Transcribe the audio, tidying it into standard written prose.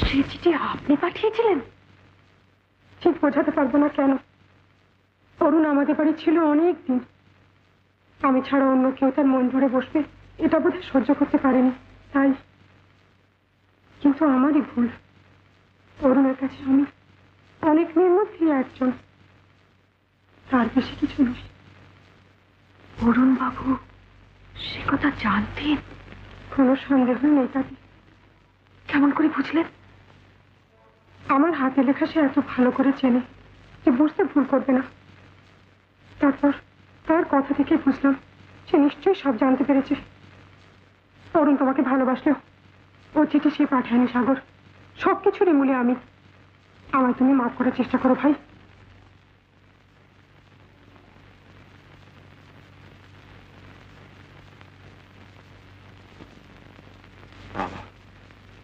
সেই চিঠি আপনি পাঠিয়েছিলেন? ঠিক বোঝাতে পারবো না কেন। অরুণ আমাদের বাড়ি ছিল অনেক দিন। আমি ছাড়া অন্য কেউ তার মন জুড়ে বসবে এটা বোধহয় সহ্য করতে পারেনি, তাই। কিন্তু আমারই ভুল। অরুণের কাছে আমি অনেক মেয়ের মধ্যে একজন, তার বেশি কিছু নয়। অরুণ বাবু সে কথা জানতেন? কোনো সন্দেহ নেই তাতে। কেমন করে বুঝলেন? আমার হাতে লেখা সে এত ভালো করে চেনে যে বুঝতে ভুল করবে না। তারপর তার কথা থেকে বুঝলাম সে নিশ্চয়ই সব জানতে পেরেছে। অরুণ তোমাকে ভালোবাসলেও ও চিঠি সে পাঠায়নি সাগর। সবকিছুরই মূলে আমি। আমায় তুমি মাফ করার চেষ্টা করো ভাই।